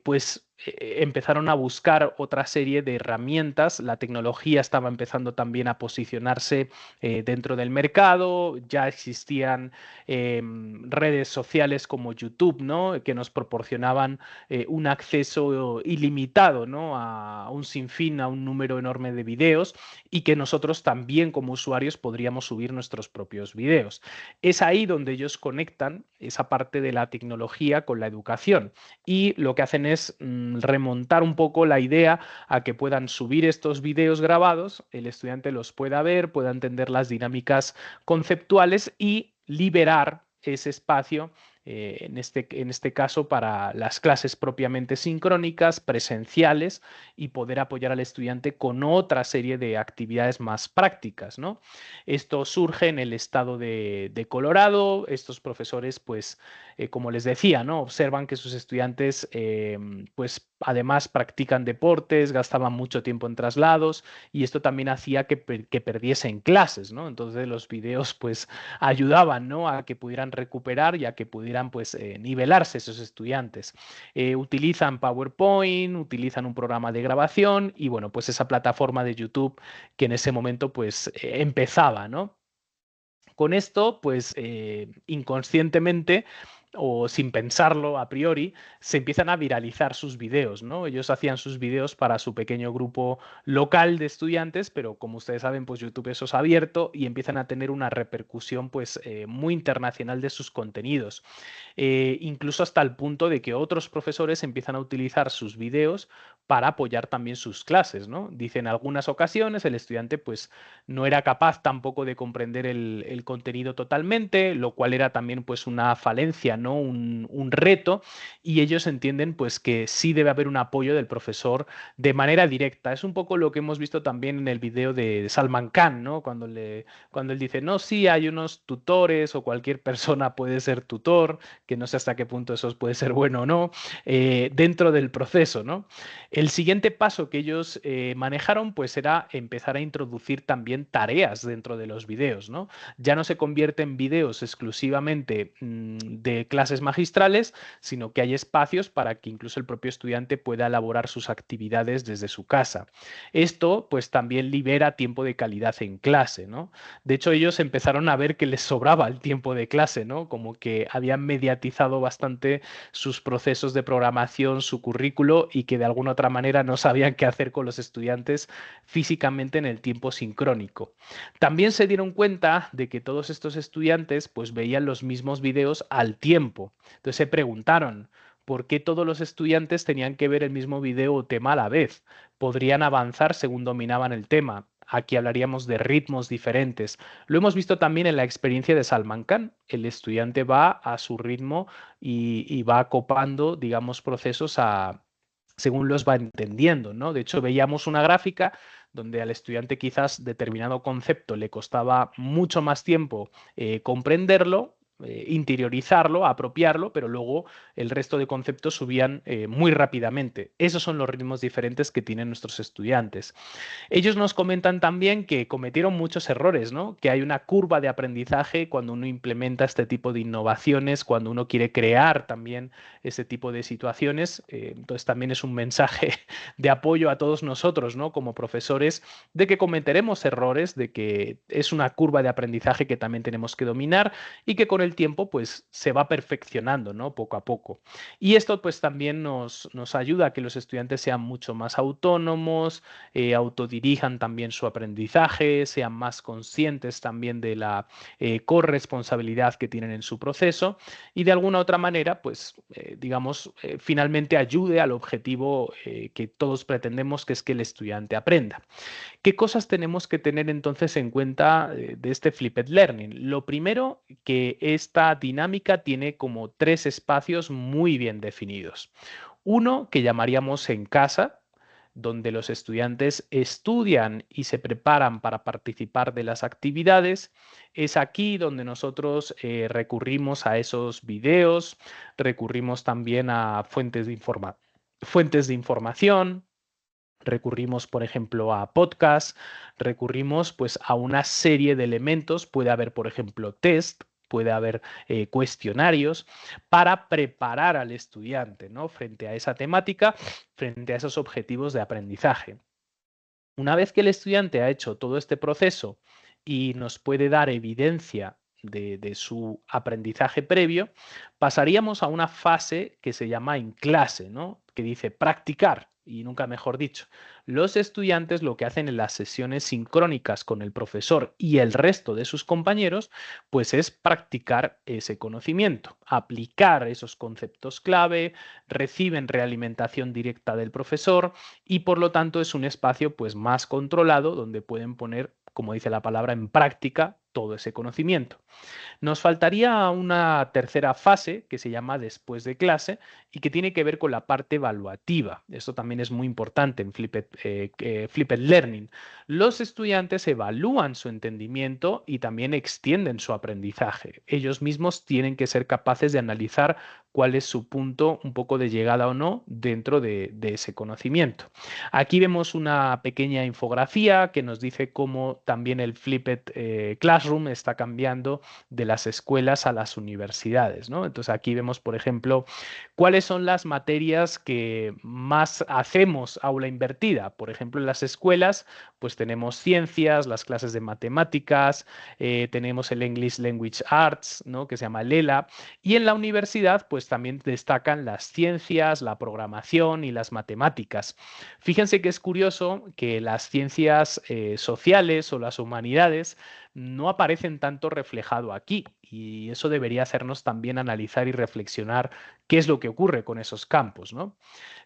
pues empezaron a buscar otra serie de herramientas. La tecnología estaba empezando también a posicionarse dentro del mercado, ya existían redes sociales como YouTube, ¿no? Que nos proporcionaban un acceso ilimitado, ¿no? A un sinfín, a un número enorme de videos y que nosotros también como usuarios podríamos subir nuestros propios videos. Es ahí donde ellos conectan esa parte de la tecnología con la educación y lo que hacen es remontar un poco la idea a que puedan subir estos videos grabados, el estudiante los pueda ver, pueda entender las dinámicas conceptuales y liberar ese espacio, en este caso para las clases propiamente sincrónicas, presenciales, y poder apoyar al estudiante con otra serie de actividades más prácticas, ¿no? Esto surge en el estado de Colorado. Estos profesores, pues, como les decía, ¿no? Observan que sus estudiantes, pues, además practican deportes, gastaban mucho tiempo en traslados y esto también hacía que perdiesen clases, ¿no? Entonces los videos, pues, ayudaban, ¿no? A que pudieran recuperar y a que pudieran, pues, nivelarse esos estudiantes. Utilizan PowerPoint, utilizan un programa de grabación y, bueno, pues esa plataforma de YouTube que en ese momento, pues, empezaba, ¿no? Con esto, pues inconscientemente o sin pensarlo a priori, se empiezan a viralizar sus videos, ¿no? Ellos hacían sus videos para su pequeño grupo local de estudiantes, pero como ustedes saben, pues YouTube eso es abierto y empiezan a tener una repercusión pues muy internacional de sus contenidos. Incluso hasta el punto de que otros profesores empiezan a utilizar sus videos para apoyar también sus clases, ¿no? Dice en algunas ocasiones el estudiante pues no era capaz tampoco de comprender el contenido totalmente, lo cual era también pues una falencia, ¿no? Un reto, y ellos entienden pues que sí debe haber un apoyo del profesor de manera directa. Es un poco lo que hemos visto también en el video de Salman Khan, ¿no? Cuando él dice, no, sí, hay unos tutores o cualquier persona puede ser tutor, que no sé hasta qué punto eso puede ser bueno o no, dentro del proceso, ¿no? El siguiente paso que ellos manejaron pues era empezar a introducir también tareas dentro de los videos, ¿no? Ya no se convierten videos exclusivamente clases magistrales, sino que hay espacios para que incluso el propio estudiante pueda elaborar sus actividades desde su casa. Esto pues también libera tiempo de calidad en clase, ¿no? De hecho, ellos empezaron a ver que les sobraba el tiempo de clase, ¿no? Como que habían mediatizado bastante sus procesos de programación, su currículo y que de alguna otra manera no sabían qué hacer con los estudiantes físicamente en el tiempo sincrónico. También se dieron cuenta de que todos estos estudiantes pues veían los mismos videos al tiempo. Entonces se preguntaron, ¿por qué todos los estudiantes tenían que ver el mismo video o tema a la vez? Podrían avanzar según dominaban el tema. Aquí hablaríamos de ritmos diferentes. Lo hemos visto también en la experiencia de Salman Khan. El estudiante va a su ritmo y va acopando, digamos, procesos según los va entendiendo, ¿no? De hecho, veíamos una gráfica donde al estudiante quizás determinado concepto le costaba mucho más tiempo comprenderlo, interiorizarlo, apropiarlo, pero luego el resto de conceptos subían muy rápidamente. Esos son los ritmos diferentes que tienen nuestros estudiantes. Ellos nos comentan también que cometieron muchos errores, ¿no? Que hay una curva de aprendizaje cuando uno implementa este tipo de innovaciones, cuando uno quiere crear también este tipo de situaciones. Entonces también es un mensaje de apoyo a todos nosotros, ¿no? Como profesores, de que cometeremos errores, de que es una curva de aprendizaje que también tenemos que dominar y que con el tiempo pues se va perfeccionando, ¿no? Poco a poco. Y esto pues también nos ayuda a que los estudiantes sean mucho más autónomos, autodirijan también su aprendizaje, sean más conscientes también de la corresponsabilidad que tienen en su proceso y de alguna otra manera, pues, digamos, finalmente ayude al objetivo que todos pretendemos, que es que el estudiante aprenda. ¿Qué cosas tenemos que tener entonces en cuenta de este Flipped Learning? Lo primero, que esta dinámica tiene como tres espacios muy bien definidos. Uno que llamaríamos en casa, donde los estudiantes estudian y se preparan para participar de las actividades. Es aquí donde nosotros recurrimos a esos videos, recurrimos también a fuentes de información. Recurrimos, por ejemplo, a podcasts, recurrimos pues a una serie de elementos, puede haber, por ejemplo, test, puede haber cuestionarios para preparar al estudiante, ¿no? Frente a esa temática, frente a esos objetivos de aprendizaje. Una vez que el estudiante ha hecho todo este proceso y nos puede dar evidencia de su aprendizaje previo, pasaríamos a una fase que se llama en clase, ¿no? Que dice practicar, y nunca mejor dicho. Los estudiantes lo que hacen en las sesiones sincrónicas con el profesor y el resto de sus compañeros, pues es practicar ese conocimiento, aplicar esos conceptos clave, reciben realimentación directa del profesor y por lo tanto es un espacio pues más controlado donde pueden poner, como dice la palabra, en práctica todo ese conocimiento. Nos faltaría una tercera fase que se llama después de clase y que tiene que ver con la parte evaluativa. Esto también es muy importante en Flipped Learning. Los estudiantes evalúan su entendimiento y también extienden su aprendizaje. Ellos mismos tienen que ser capaces de analizar cuál es su punto un poco de llegada o no dentro de ese conocimiento. Aquí vemos una pequeña infografía que nos dice cómo también el Flipped Classroom está cambiando de las escuelas a las universidades, ¿no? Entonces aquí vemos, por ejemplo, cuáles son las materias que más hacemos aula invertida. Por ejemplo, en las escuelas, pues tenemos ciencias, las clases de matemáticas, tenemos el English Language Arts, ¿no? Que se llama LELA, y en la universidad, pues también destacan las ciencias, la programación y las matemáticas. Fíjense que es curioso que las ciencias sociales o las humanidades no aparecen tanto reflejado aquí y eso debería hacernos también analizar y reflexionar qué es lo que ocurre con esos campos, ¿no?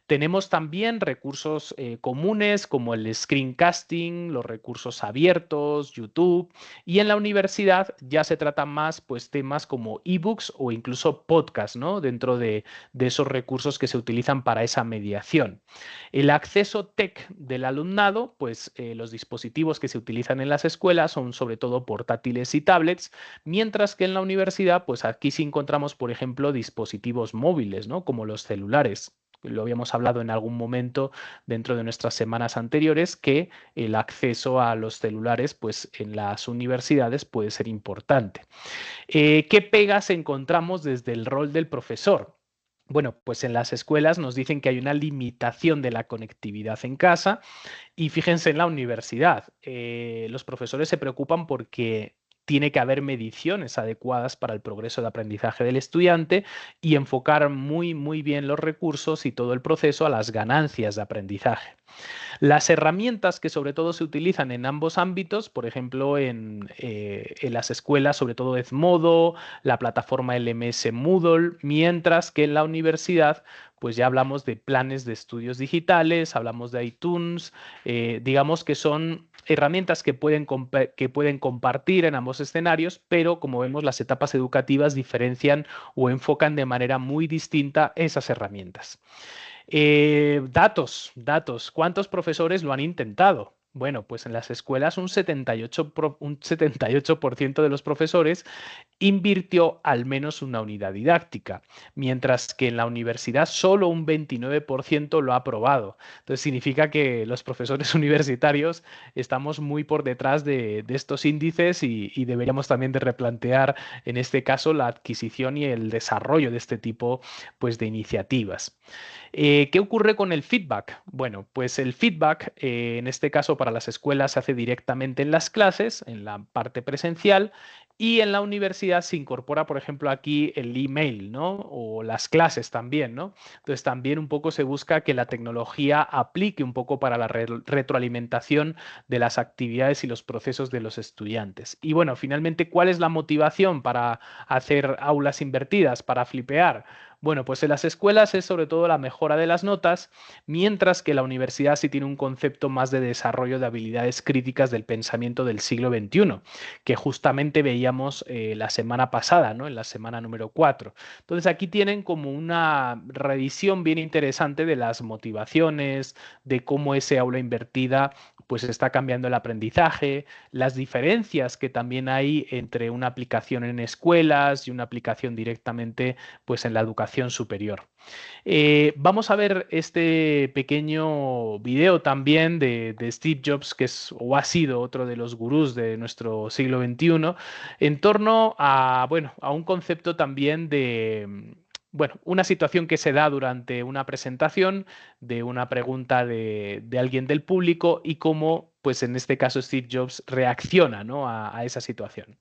Tenemos también recursos comunes como el screencasting, los recursos abiertos, YouTube, y en la universidad ya se tratan más pues temas como ebooks o incluso podcasts, ¿no? Dentro de esos recursos que se utilizan para esa mediación. El acceso tech del alumnado, pues los dispositivos que se utilizan en las escuelas son sobre todo portátiles y tablets, mientras que en la universidad, pues aquí sí encontramos, por ejemplo, dispositivos móviles, ¿no? Como los celulares. lo habíamos hablado en algún momento dentro de nuestras semanas anteriores, que el acceso a los celulares, pues en las universidades puede ser importante. ¿Qué pegas encontramos desde el rol del profesor? Bueno, pues en las escuelas nos dicen que hay una limitación de la conectividad en casa y fíjense en la universidad. Los profesores se preocupan porque tiene que haber mediciones adecuadas para el progreso de aprendizaje del estudiante y enfocar muy, muy bien los recursos y todo el proceso a las ganancias de aprendizaje. Las herramientas que sobre todo se utilizan en ambos ámbitos, por ejemplo, en las escuelas, sobre todo Edmodo, la plataforma LMS Moodle, mientras que en la universidad, pues ya hablamos de planes de estudios digitales, hablamos de iTunes, digamos que son herramientas que pueden compartir en ambos escenarios, pero como vemos, las etapas educativas diferencian o enfocan de manera muy distinta esas herramientas. Datos. ¿Cuántos profesores lo han intentado? Bueno, pues en las escuelas un 78% de los profesores invirtió al menos una unidad didáctica, mientras que en la universidad solo un 29% lo ha aprobado. Entonces significa que los profesores universitarios estamos muy por detrás de estos índices y deberíamos también de replantear en este caso la adquisición y el desarrollo de este tipo pues, de iniciativas. ¿Qué ocurre con el feedback? Bueno, pues el feedback, en este caso para las escuelas, se hace directamente en las clases, en la parte presencial, y en la universidad se incorpora, por ejemplo, aquí el email, ¿no? O las clases también, ¿no? Entonces también un poco se busca que la tecnología aplique un poco para la retroalimentación de las actividades y los procesos de los estudiantes. Y bueno, finalmente, ¿cuál es la motivación para hacer aulas invertidas, para flipear? Bueno, pues en las escuelas es sobre todo la mejora de las notas, mientras que la universidad sí tiene un concepto más de desarrollo de habilidades críticas del pensamiento del siglo XXI, que justamente veíamos la semana pasada, ¿no? En la semana número 4. Entonces aquí tienen como una revisión bien interesante de las motivaciones, de cómo ese aula invertida pues está cambiando el aprendizaje, las diferencias que también hay entre una aplicación en escuelas y una aplicación directamente pues en la educación superior. Vamos a ver este pequeño video también de Steve Jobs, que es o ha sido otro de los gurús de nuestro siglo XXI, en torno a, bueno, a un concepto también de, bueno, una situación que se da durante una presentación de una pregunta de alguien del público y cómo, pues en este caso, Steve Jobs reacciona, ¿no? A esa situación.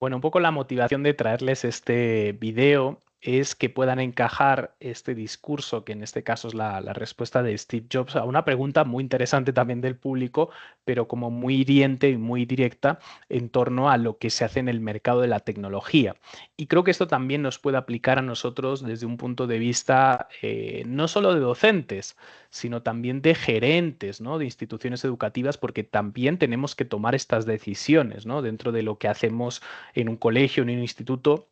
Bueno, un poco la motivación de traerles este video es que puedan encajar este discurso, que en este caso es la respuesta de Steve Jobs, a una pregunta muy interesante también del público, pero como muy hiriente y muy directa en torno a lo que se hace en el mercado de la tecnología. Y creo que esto también nos puede aplicar a nosotros desde un punto de vista no solo de docentes, sino también de gerentes, ¿no? De instituciones educativas, porque también tenemos que tomar estas decisiones, ¿no? Dentro de lo que hacemos en un colegio, en un instituto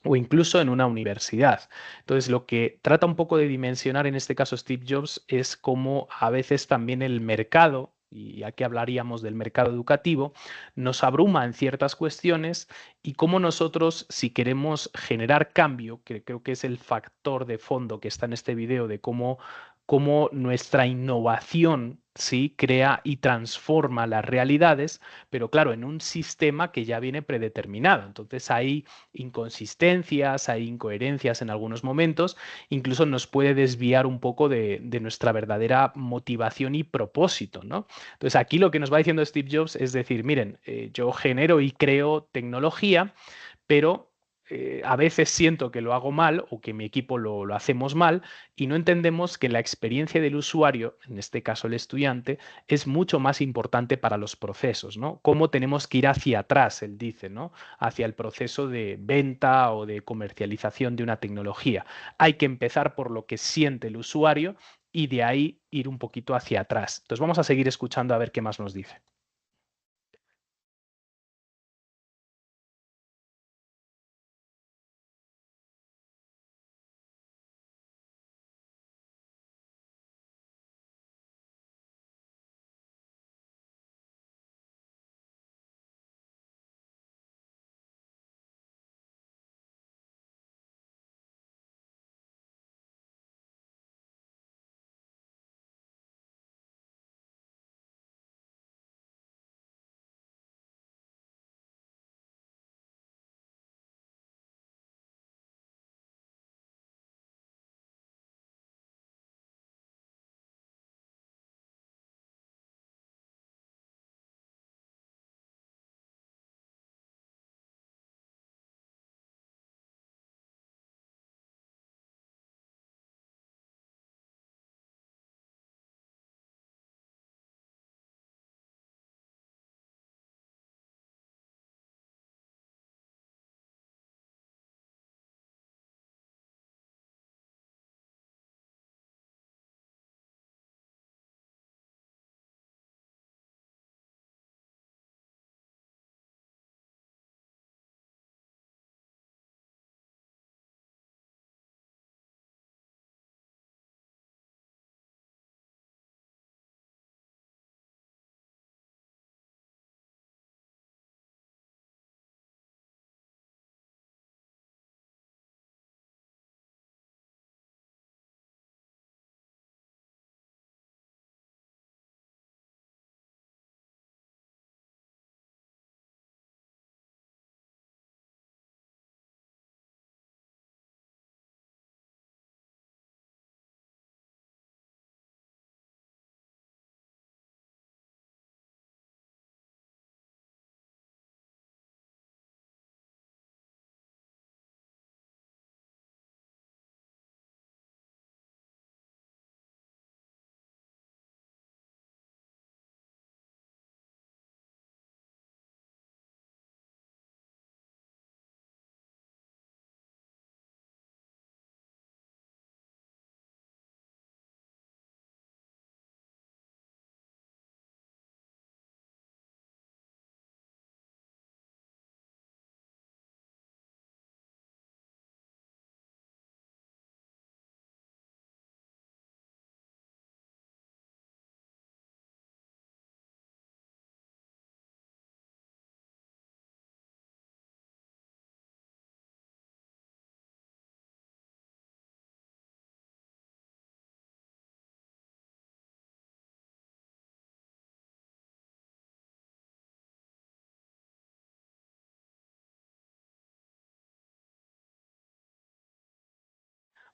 o incluso en una universidad. Entonces, lo que trata un poco de dimensionar en este caso Steve Jobs es cómo a veces también el mercado, y aquí hablaríamos del mercado educativo, nos abruma en ciertas cuestiones y cómo nosotros, si queremos generar cambio, que creo que es el factor de fondo que está en este video, de cómo nuestra innovación, ¿sí?, crea y transforma las realidades, pero claro, en un sistema que ya viene predeterminado. Entonces hay inconsistencias, hay incoherencias en algunos momentos, incluso nos puede desviar un poco de nuestra verdadera motivación y propósito, ¿no? Entonces aquí lo que nos va diciendo Steve Jobs es decir, miren, yo genero y creo tecnología, pero a veces siento que lo hago mal o que mi equipo lo hacemos mal y no entendemos que la experiencia del usuario, en este caso el estudiante, es mucho más importante para los procesos, ¿no? Cómo tenemos que ir hacia atrás, él dice, ¿no? Hacia el proceso de venta o de comercialización de una tecnología. Hay que empezar por lo que siente el usuario y de ahí ir un poquito hacia atrás. Entonces vamos a seguir escuchando a ver qué más nos dice.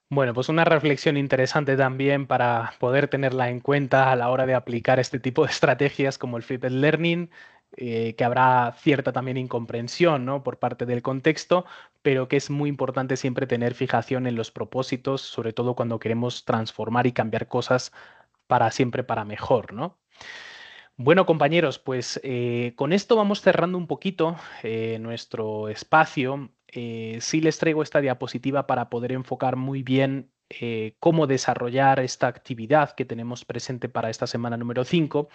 Bueno, pues una reflexión interesante también para poder tenerla en cuenta a la hora de aplicar este tipo de estrategias como el flipped learning que habrá cierta también incomprensión, ¿no?, por parte del contexto, pero que es muy importante siempre tener fijación en los propósitos, sobre todo cuando queremos transformar y cambiar cosas para siempre para mejor, ¿no? Bueno, compañeros, pues con esto vamos cerrando un poquito nuestro espacio. Sí les traigo esta diapositiva para poder enfocar muy bien cómo desarrollar esta actividad que tenemos presente para esta semana número 5.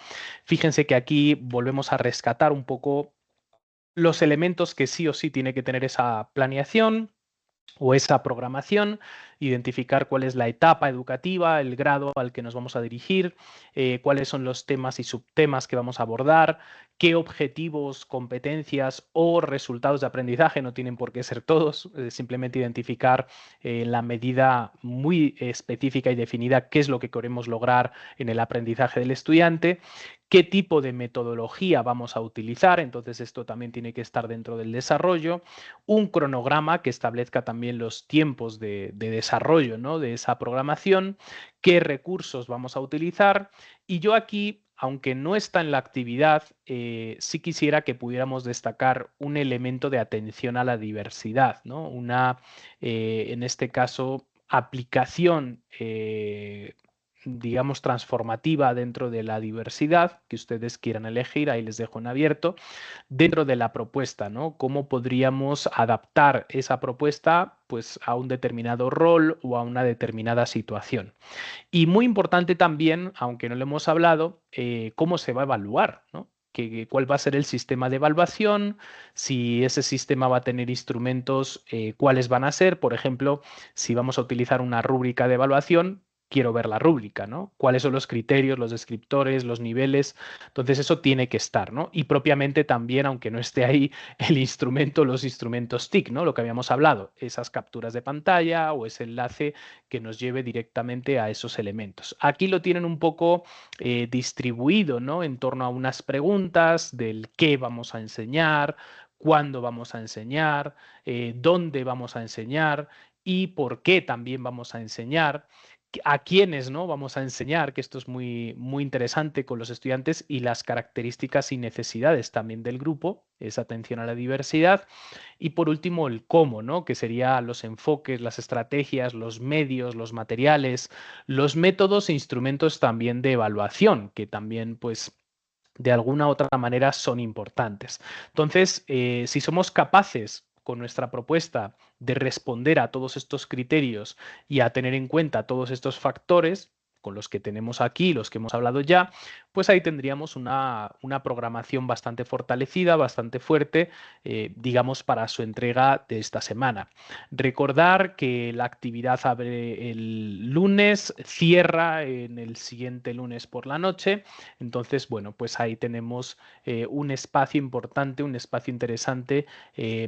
Fíjense que aquí volvemos a rescatar un poco los elementos que sí o sí tiene que tener esa planeación o esa programación, identificar cuál es la etapa educativa, el grado al que nos vamos a dirigir, cuáles son los temas y subtemas que vamos a abordar, qué objetivos, competencias o resultados de aprendizaje, no tienen por qué ser todos, simplemente identificar en la medida muy específica y definida qué es lo que queremos lograr en el aprendizaje del estudiante, qué tipo de metodología vamos a utilizar, entonces esto también tiene que estar dentro del desarrollo, un cronograma que establezca también los tiempos de desarrollo, ¿no?, de esa programación, qué recursos vamos a utilizar. Y yo aquí, aunque no está en la actividad, sí quisiera que pudiéramos destacar un elemento de atención a la diversidad, ¿no? Una, en este caso, aplicación digamos, transformativa dentro de la diversidad que ustedes quieran elegir, ahí les dejo en abierto, dentro de la propuesta, ¿no? ¿Cómo podríamos adaptar esa propuesta pues a un determinado rol o a una determinada situación? Y muy importante también, aunque no lo hemos hablado, cómo se va a evaluar, ¿no? ¿Cuál va a ser el sistema de evaluación? Si ese sistema va a tener instrumentos, ¿cuáles van a ser? Por ejemplo, si vamos a utilizar una rúbrica de evaluación, quiero ver la rúbrica, ¿no? ¿Cuáles son los criterios, los descriptores, los niveles? Entonces eso tiene que estar, ¿no? Y propiamente también, aunque no esté ahí el instrumento, los instrumentos TIC, ¿no? Lo que habíamos hablado, esas capturas de pantalla o ese enlace que nos lleve directamente a esos elementos. Aquí lo tienen un poco distribuido, ¿no?, en torno a unas preguntas del qué vamos a enseñar, cuándo vamos a enseñar, dónde vamos a enseñar y por qué también vamos a enseñar, a quiénes no vamos a enseñar, que esto es muy, muy interesante con los estudiantes, y las características y necesidades también del grupo, esa atención a la diversidad. Y por último, el cómo, ¿no?, que serían los enfoques, las estrategias, los medios, los materiales, los métodos e instrumentos también de evaluación, que también, pues, de alguna u otra manera son importantes. Entonces, si somos capaces con nuestra propuesta de responder a todos estos criterios y a tener en cuenta todos estos factores, con los que tenemos aquí, los que hemos hablado ya, pues ahí tendríamos una programación bastante fortalecida, bastante fuerte, digamos, para su entrega de esta semana. Recordar que la actividad abre el lunes, cierra en el siguiente lunes por la noche. Entonces, bueno, pues ahí tenemos un espacio importante, un espacio interesante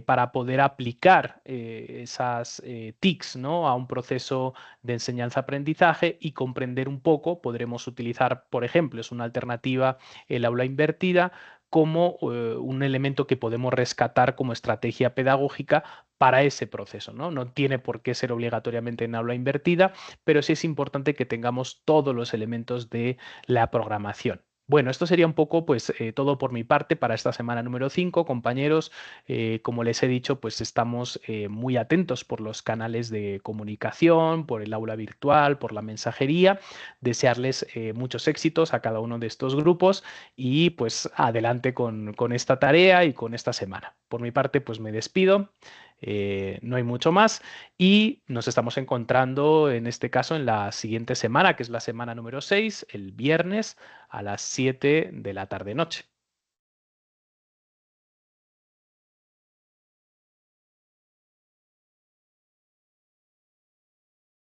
para poder aplicar esas TICs, ¿no?, a un proceso de enseñanza-aprendizaje y comprender un poco. Podremos utilizar, por ejemplo, es una alternativa, el aula invertida como un elemento que podemos rescatar como estrategia pedagógica para ese proceso, ¿no? No tiene por qué ser obligatoriamente en aula invertida, pero sí es importante que tengamos todos los elementos de la programación. Bueno, esto sería un poco pues todo por mi parte para esta semana número 5, compañeros. Como les he dicho, pues estamos muy atentos por los canales de comunicación, por el aula virtual, por la mensajería. Desearles muchos éxitos a cada uno de estos grupos y pues adelante con esta tarea y con esta semana. Por mi parte, pues me despido. No hay mucho más y nos estamos encontrando en este caso en la siguiente semana, que es la semana número 6, el viernes a las 7 de la tarde noche.